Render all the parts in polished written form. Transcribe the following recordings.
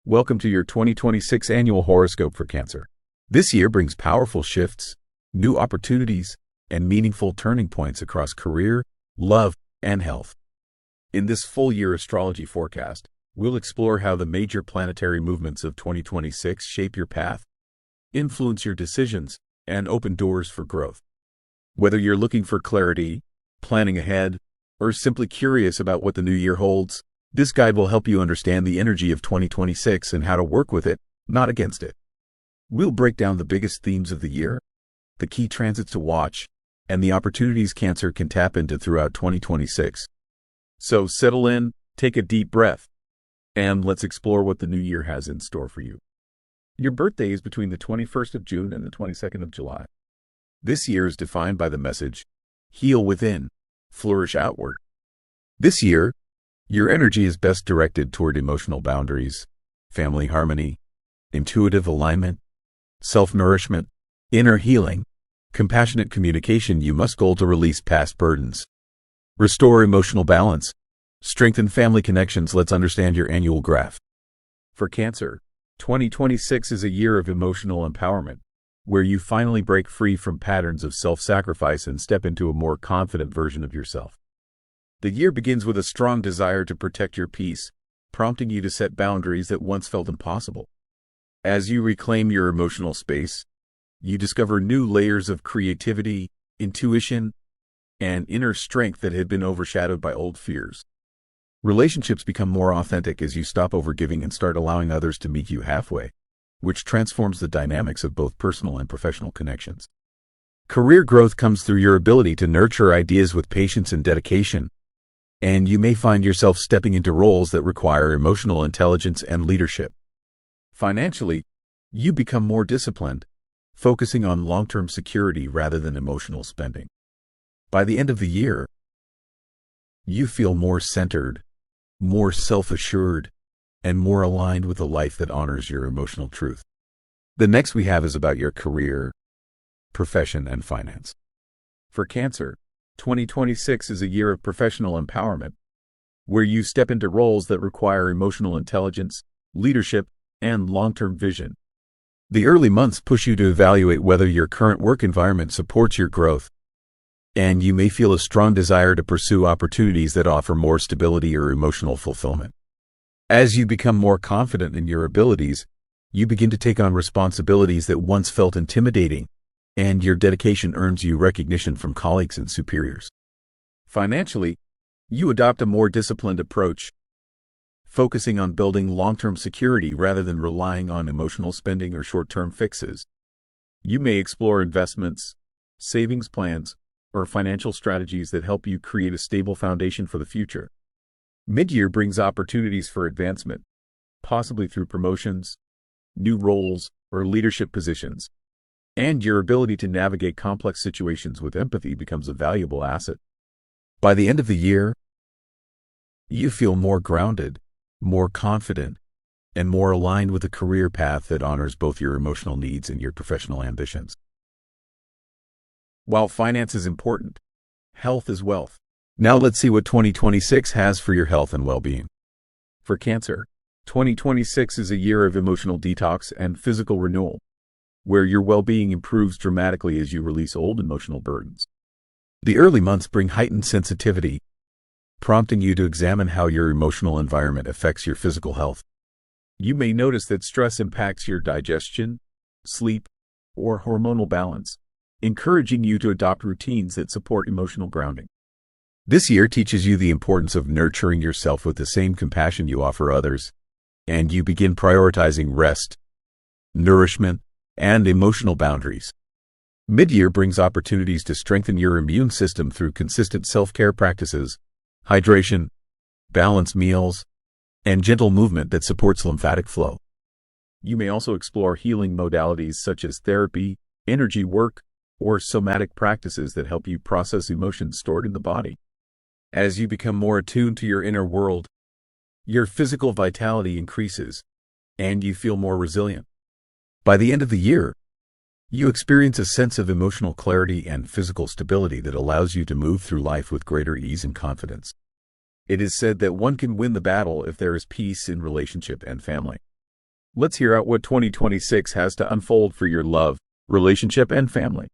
Welcome to your 2026 annual horoscope for Cancer. This year brings powerful shifts, new opportunities, and meaningful turning points across career, love, and health. In this full-year astrology forecast, we'll explore how the major planetary movements of 2026 shape your path, influence your decisions, and open doors for growth. Whether you're looking for clarity, planning ahead, or simply curious about what the new year holds, this guide will help you understand the energy of 2026 and how to work with it, not against it. We'll break down the biggest themes of the year, the key transits to watch, and the opportunities Cancer can tap into throughout 2026. So settle in, take a deep breath, and let's explore what the new year has in store for you. Your birthday is between the 21st of June and the 22nd of July. This year is defined by the message, heal within, flourish outward. This year, your energy is best directed toward emotional boundaries, family harmony, intuitive alignment, self-nourishment, inner healing, compassionate communication. You must goal to release past burdens, restore emotional balance, strengthen family connections. Let's understand your annual graph. For Cancer, 2026 is a year of emotional empowerment, where you finally break free from patterns of self-sacrifice and step into a more confident version of yourself. The year begins with a strong desire to protect your peace, prompting you to set boundaries that once felt impossible. As you reclaim your emotional space, you discover new layers of creativity, intuition, and inner strength that had been overshadowed by old fears. Relationships become more authentic as you stop overgiving and start allowing others to meet you halfway, which transforms the dynamics of both personal and professional connections. Career growth comes through your ability to nurture ideas with patience and dedication, and you may find yourself stepping into roles that require emotional intelligence and leadership. Financially, you become more disciplined, focusing on long-term security rather than emotional spending. By the end of the year, you feel more centered, more self-assured, and more aligned with a life that honors your emotional truth. The next we have is about your career, profession, and finance. For Cancer, 2026 is a year of professional empowerment, where you step into roles that require emotional intelligence, leadership, and long-term vision. The early months push you to evaluate whether your current work environment supports your growth, and you may feel a strong desire to pursue opportunities that offer more stability or emotional fulfillment. As you become more confident in your abilities, you begin to take on responsibilities that once felt intimidating, and your dedication earns you recognition from colleagues and superiors. Financially, you adopt a more disciplined approach, focusing on building long-term security rather than relying on emotional spending or short-term fixes. You may explore investments, savings plans, or financial strategies that help you create a stable foundation for the future. Mid-year brings opportunities for advancement, possibly through promotions, new roles, or leadership positions, and your ability to navigate complex situations with empathy becomes a valuable asset. By the end of the year, you feel more grounded, more confident, and more aligned with a career path that honors both your emotional needs and your professional ambitions. While finance is important, health is wealth. Now let's see what 2026 has for your health and well-being. For Cancer, 2026 is a year of emotional detox and physical renewal, where your well-being improves dramatically as you release old emotional burdens. The early months bring heightened sensitivity, prompting you to examine how your emotional environment affects your physical health. You may notice that stress impacts your digestion, sleep, or hormonal balance, encouraging you to adopt routines that support emotional grounding. This year teaches you the importance of nurturing yourself with the same compassion you offer others, and you begin prioritizing rest, nourishment, and emotional boundaries. Mid-year brings opportunities to strengthen your immune system through consistent self-care practices, hydration, balanced meals, and gentle movement that supports lymphatic flow. You may also explore healing modalities such as therapy, energy work, or somatic practices that help you process emotions stored in the body. As you become more attuned to your inner world, your physical vitality increases, and you feel more resilient. By the end of the year, you experience a sense of emotional clarity and physical stability that allows you to move through life with greater ease and confidence. It is said that one can win the battle if there is peace in relationship and family. Let's hear out what 2026 has to unfold for your love, relationship, and family.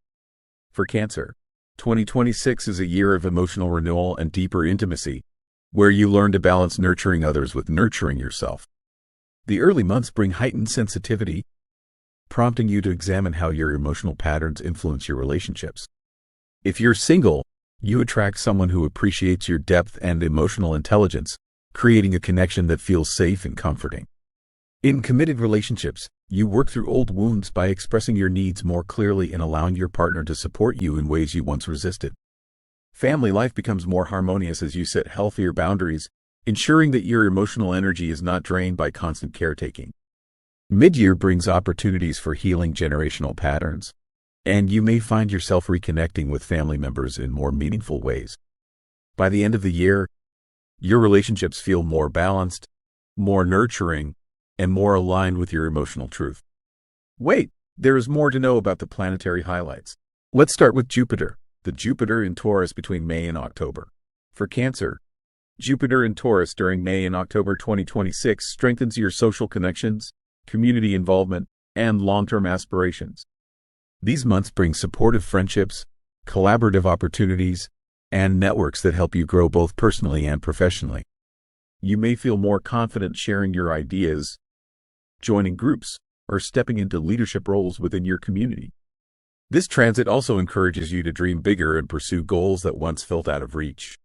For Cancer, 2026 is a year of emotional renewal and deeper intimacy, where you learn to balance nurturing others with nurturing yourself. The early months bring heightened sensitivity, prompting you to examine how your emotional patterns influence your relationships. If you're single, you attract someone who appreciates your depth and emotional intelligence, creating a connection that feels safe and comforting. In committed relationships, you work through old wounds by expressing your needs more clearly and allowing your partner to support you in ways you once resisted. Family life becomes more harmonious as you set healthier boundaries, ensuring that your emotional energy is not drained by constant caretaking. Mid-year brings opportunities for healing generational patterns, and you may find yourself reconnecting with family members in more meaningful ways. By the end of the year, your relationships feel more balanced, more nurturing, and more aligned with your emotional truth. Wait, there is more to know about the planetary highlights. Let's start with Jupiter, the Jupiter in Taurus between May and October. For Cancer, Jupiter in Taurus during May and October 2026 strengthens your social connections, community involvement, and long-term aspirations. These months bring supportive friendships, collaborative opportunities, and networks that help you grow both personally and professionally. You may feel more confident sharing your ideas, joining groups, or stepping into leadership roles within your community. This transit also encourages you to dream bigger and pursue goals that once felt out of reach.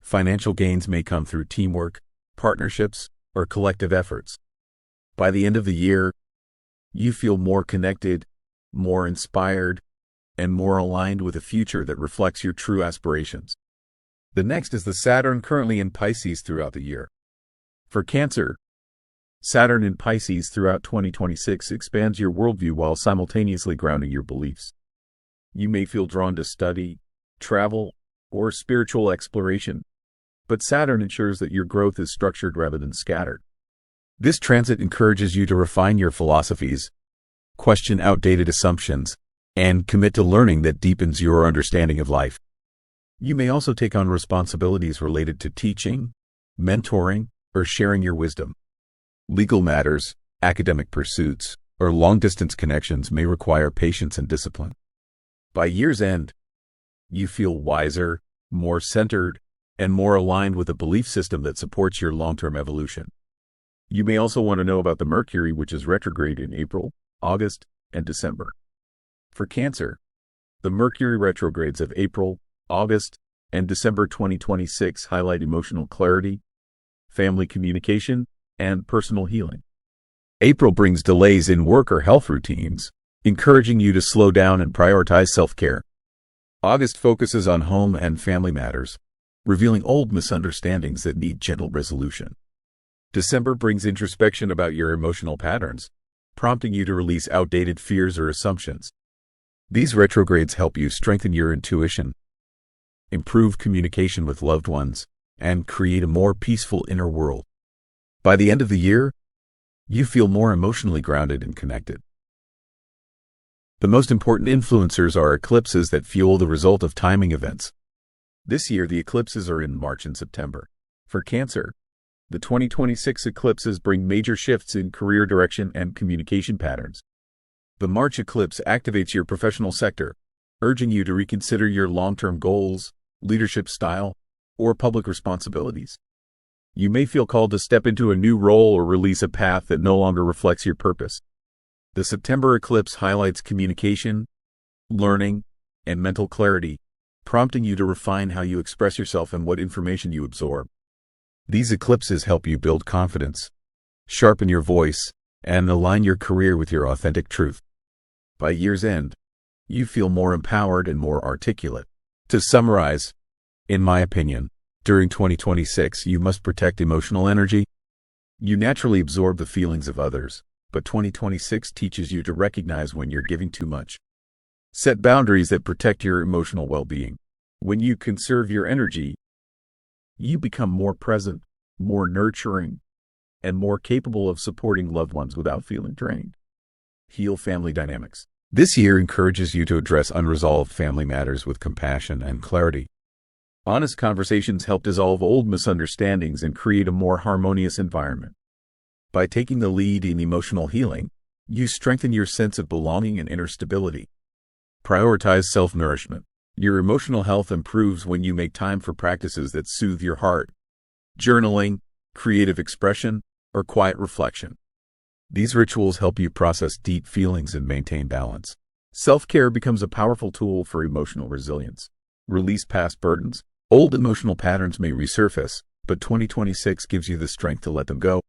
Financial gains may come through teamwork, partnerships, or collective efforts. By the end of the year, you feel more connected, more inspired, and more aligned with a future that reflects your true aspirations. The next is the Saturn currently in Pisces throughout the year. For Cancer, Saturn in Pisces throughout 2026 expands your worldview while simultaneously grounding your beliefs. You may feel drawn to study, travel, or spiritual exploration, but Saturn ensures that your growth is structured rather than scattered. This transit encourages you to refine your philosophies, question outdated assumptions, and commit to learning that deepens your understanding of life. You may also take on responsibilities related to teaching, mentoring, or sharing your wisdom. Legal matters, academic pursuits, or long-distance connections may require patience and discipline. By year's end, you feel wiser, more centered, and more aligned with a belief system that supports your long-term evolution. You may also want to know about the Mercury, which is retrograde in April, August, and December. For Cancer, the Mercury retrogrades of April, August, and December 2026 highlight emotional clarity, family communication, and personal healing. April brings delays in work or health routines, encouraging you to slow down and prioritize self-care. August focuses on home and family matters, revealing old misunderstandings that need gentle resolution. December brings introspection about your emotional patterns, prompting you to release outdated fears or assumptions. These retrogrades help you strengthen your intuition, improve communication with loved ones, and create a more peaceful inner world. By the end of the year, you feel more emotionally grounded and connected. The most important influencers are eclipses that fuel the result of timing events. This year, the eclipses are in March and September. For Cancer, the 2026 eclipses bring major shifts in career direction and communication patterns. The March eclipse activates your professional sector, urging you to reconsider your long-term goals, leadership style, or public responsibilities. You may feel called to step into a new role or release a path that no longer reflects your purpose. The September eclipse highlights communication, learning, and mental clarity, prompting you to refine how you express yourself and what information you absorb. These eclipses help you build confidence, sharpen your voice, and align your career with your authentic truth. By year's end, you feel more empowered and more articulate. To summarize, in my opinion, during 2026, you must protect emotional energy. You naturally absorb the feelings of others, but 2026 teaches you to recognize when you're giving too much. Set boundaries that protect your emotional well-being. When you conserve your energy, you become more present, more nurturing, and more capable of supporting loved ones without feeling drained. Heal family dynamics. This year encourages you to address unresolved family matters with compassion and clarity. Honest conversations help dissolve old misunderstandings and create a more harmonious environment. By taking the lead in emotional healing, you strengthen your sense of belonging and inner stability. Prioritize self-nourishment. Your emotional health improves when you make time for practices that soothe your heart. Journaling, creative expression, or quiet reflection. These rituals help you process deep feelings and maintain balance. Self-care becomes a powerful tool for emotional resilience. Release past burdens. Old emotional patterns may resurface, but 2026 gives you the strength to let them go.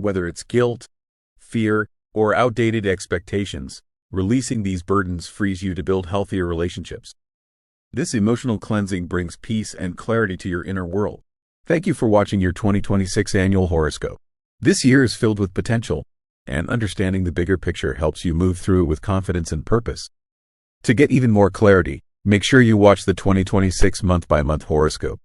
Whether it's guilt, fear, or outdated expectations, releasing these burdens frees you to build healthier relationships. This emotional cleansing brings peace and clarity to your inner world. Thank you for watching your 2026 annual horoscope. This year is filled with potential, and understanding the bigger picture helps you move through it with confidence and purpose. To get even more clarity, make sure you watch the 2026 month-by-month horoscope.